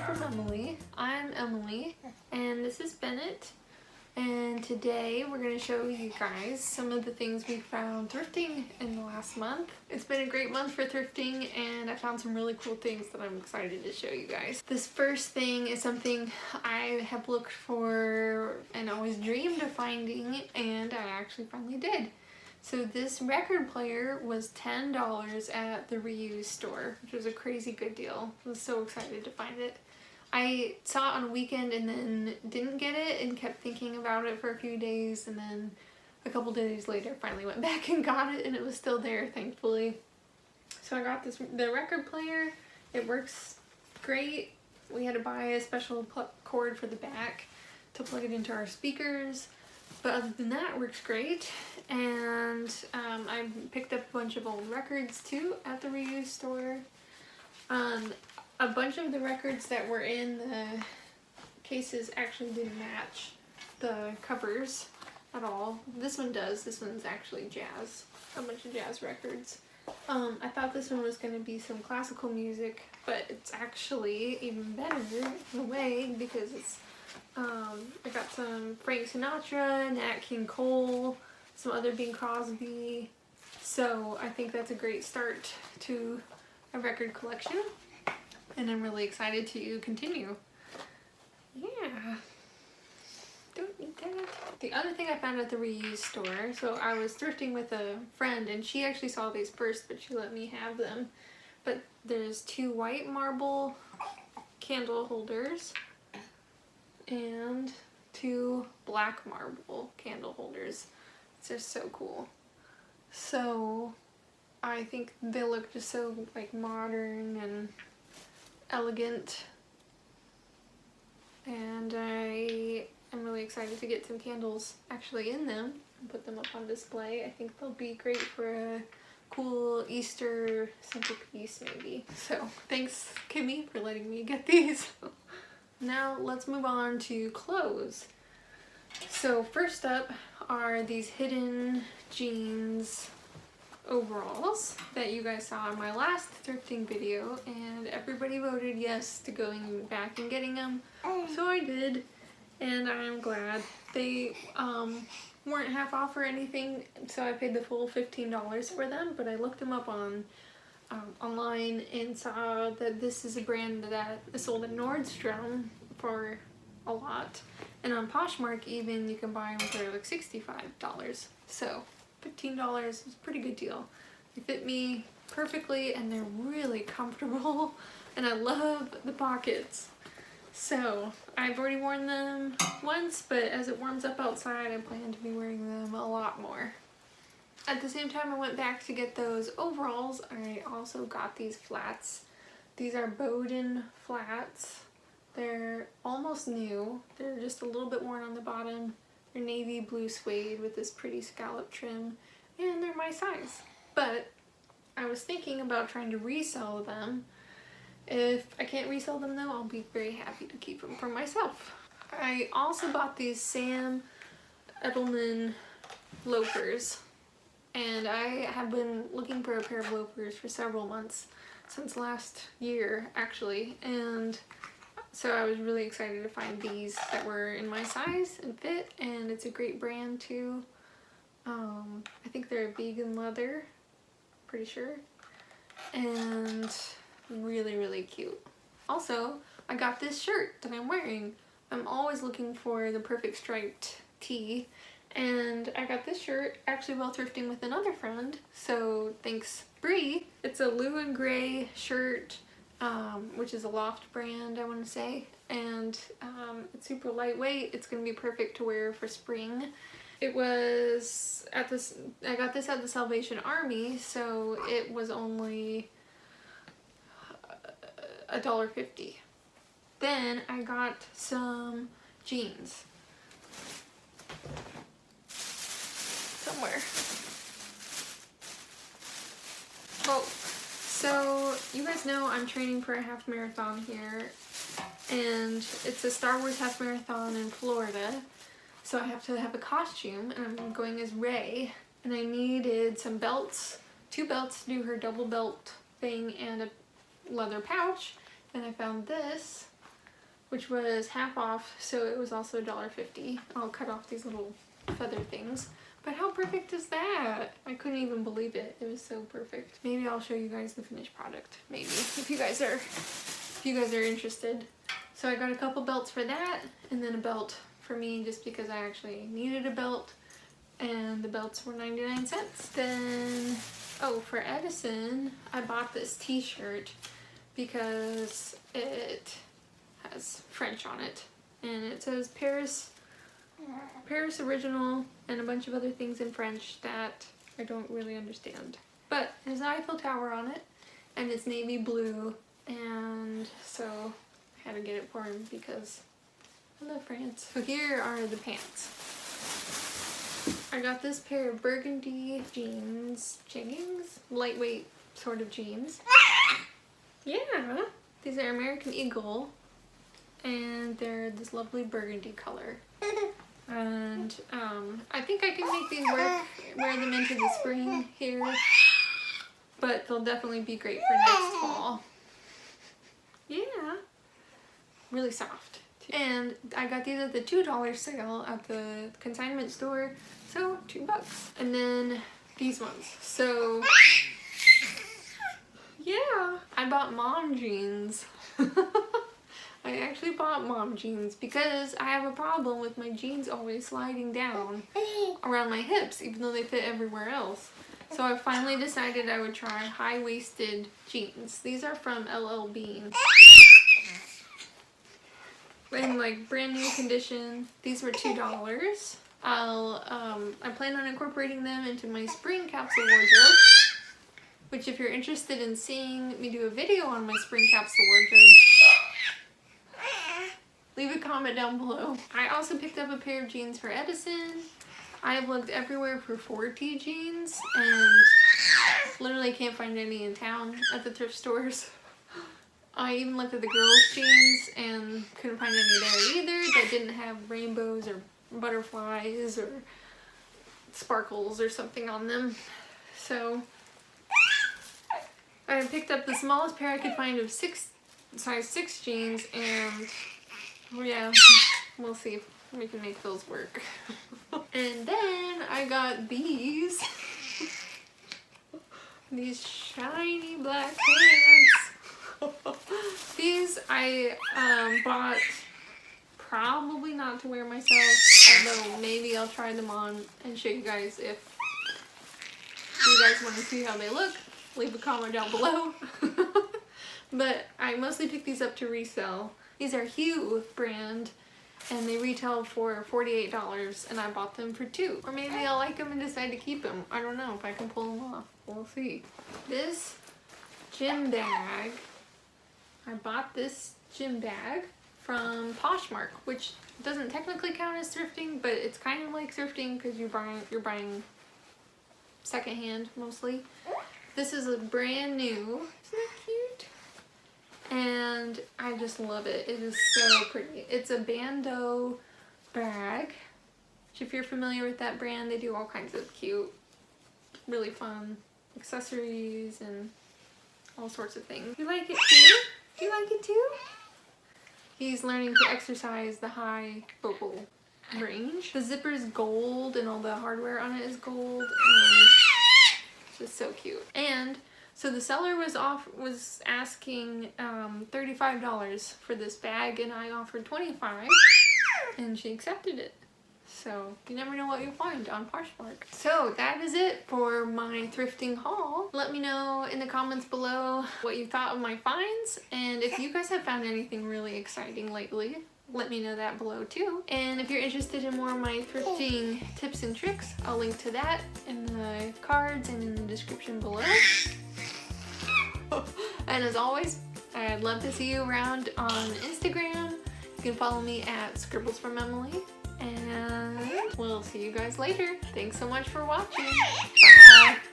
from Emily. I'm Emily, and this is Bennett, and today we're going to show you guys some of the things we found thrifting in the last month. It's been a great month for thrifting, and I found some really cool things that I'm excited to show you guys. This first thing is something I have looked for and always dreamed of finding, and I actually finally did. So this record player was $10 at the reused store, which was a crazy good deal. I was so excited to find it. I saw it on a weekend and then didn't get it and kept thinking about it for a few days, and then a couple days later finally went back and got it, and it was still there, thankfully. So I got the record player. It works great. We had to buy a special cord for the back to plug it into our speakers. But other than that, it works great. And I picked up a bunch of old records too at the reused store. A bunch of the records that were in the cases actually didn't match the covers at all. This one does. This one's actually jazz. A bunch of jazz records. I thought this one was going to be some classical music, but it's actually even better in a way because it's I got some Frank Sinatra, Nat King Cole, some other Bing Crosby, so I think that's a great start to a record collection, and I'm really excited to continue. Yeah, don't need that. The other thing I found at the reused store, so I was thrifting with a friend and she actually saw these first, but she let me have them, but there's 2 white marble candle holders and 2 black marble candle holders. They're so cool. So I think they look just so like modern and elegant, and I am really excited to get some candles actually in them and put them up on display. I think they'll be great for a cool Easter centerpiece maybe. So thanks Kimmy for letting me get these. Now let's move on to clothes. So first up are these hidden jeans overalls that you guys saw in my last thrifting video, and everybody voted yes to going back and getting them. So I did, and I'm glad. They weren't half off or anything, so I paid the full $15 for them, but I looked them up on online and saw that this is a brand that is sold at Nordstrom for a lot, and on Poshmark even you can buy them for like $65. So $15 is a pretty good deal. They fit me perfectly and they're really comfortable, and I love the pockets. So I've already worn them once, but as it warms up outside I plan to be wearing them a lot more. At the same time I went back to get those overalls, I also got these flats. These are Bowden flats. They're almost new. They're just a little bit worn on the bottom. They're navy blue suede with this pretty scallop trim, and they're my size. But I was thinking about trying to resell them. If I can't resell them though, I'll be very happy to keep them for myself. I also bought these Sam Edelman loafers. And I have been looking for a pair of loafers for several months, since last year actually, and so I was really excited to find these that were in my size and fit, and it's a great brand too. I think they're vegan leather, pretty sure, and really cute. Also, I got this shirt that I'm wearing. I'm always looking for the perfect striped tee, and I got this shirt actually while thrifting with another friend, so thanks Bree. It's a blue and gray shirt, which is a Loft brand I want to say, and it's super lightweight. It's going to be perfect to wear for spring. It was at this, I got this at the Salvation Army, so it was only $1.50. Then I got some jeans. Somewhere. Oh, so you guys know I'm training for a half marathon here, and it's a Star Wars half marathon in Florida, so I have to have a costume, and I'm going as Rey, and I needed some belts, 2 belts to do her double belt thing, and a leather pouch, and I found this which was half off, so it was also $1.50. I'll cut off these little feather things. But how perfect is that? I couldn't even believe it. It was so perfect. Maybe I'll show you guys the finished product. Maybe, if you guys are interested. So I got a couple belts for that, and then a belt for me just because I actually needed a belt, and the belts were 99 cents. Then, oh, for Edison, I bought this t-shirt because it has French on it, and it says Paris Original and a bunch of other things in French that I don't really understand. But it has an Eiffel Tower on it, and it's navy blue, and so I had to get it for him because I love France. So here are the pants. I got this pair of burgundy jeans, lightweight sort of jeans. Yeah, these are American Eagle, and they're this lovely burgundy color. And I think I can make these work, wear them into the spring here, but they'll definitely be great for next fall. Yeah, really soft. And I got these at the $2 sale at the consignment store, so $2. And then these ones. So yeah, I bought mom jeans. I actually bought mom jeans because I have a problem with my jeans always sliding down around my hips, even though they fit everywhere else. So I finally decided I would try high-waisted jeans. These are from LL Bean. In like brand new condition. These were $2. I plan on incorporating them into my spring capsule wardrobe, which if you're interested in seeing me do a video on my spring capsule wardrobe, leave a comment down below. I also picked up a pair of jeans for Edison. I've looked everywhere for 4T jeans and literally can't find any in town at the thrift stores. I even looked at the girls' jeans and couldn't find any there either that didn't have rainbows or butterflies or sparkles or something on them. So I picked up the smallest pair I could find of size 6 jeans, and yeah, we'll see if we can make those work. And then I got these shiny black pants. These I bought probably not to wear myself, although maybe I'll try them on and show you guys if you guys want to see how they look. Leave a comment down below. But I mostly picked these up to resell. These are Hue brand, and they retail for $48, and I bought them for $2. Or maybe I'll like them and decide to keep them. I don't know if I can pull them off. We'll see. This gym bag, I bought this gym bag from Poshmark, which doesn't technically count as thrifting, but it's kind of like thrifting because you're buying secondhand mostly. This is a brand new. Isn't that cute? And I just love it. It is so pretty. It's a bandeau bag, which if you're familiar with that brand, they do all kinds of cute, really fun accessories and all sorts of things. You like it too? Do you like it too? He's learning to exercise the high vocal range. The zipper is gold and all the hardware on it is gold, and it's just so cute. And so the seller was asking $35 for this bag, and I offered $25, and she accepted it. So you never know what you'll find on Poshmark. So that is it for my thrifting haul. Let me know in the comments below what you thought of my finds, and if you guys have found anything really exciting lately, let me know that below too. And if you're interested in more of my thrifting tips and tricks, I'll link to that in the cards and in the description below. And as always, I'd love to see you around on Instagram. You can follow me at Scribbles from Emily, and we'll see you guys later. Thanks so much for watching. Bye.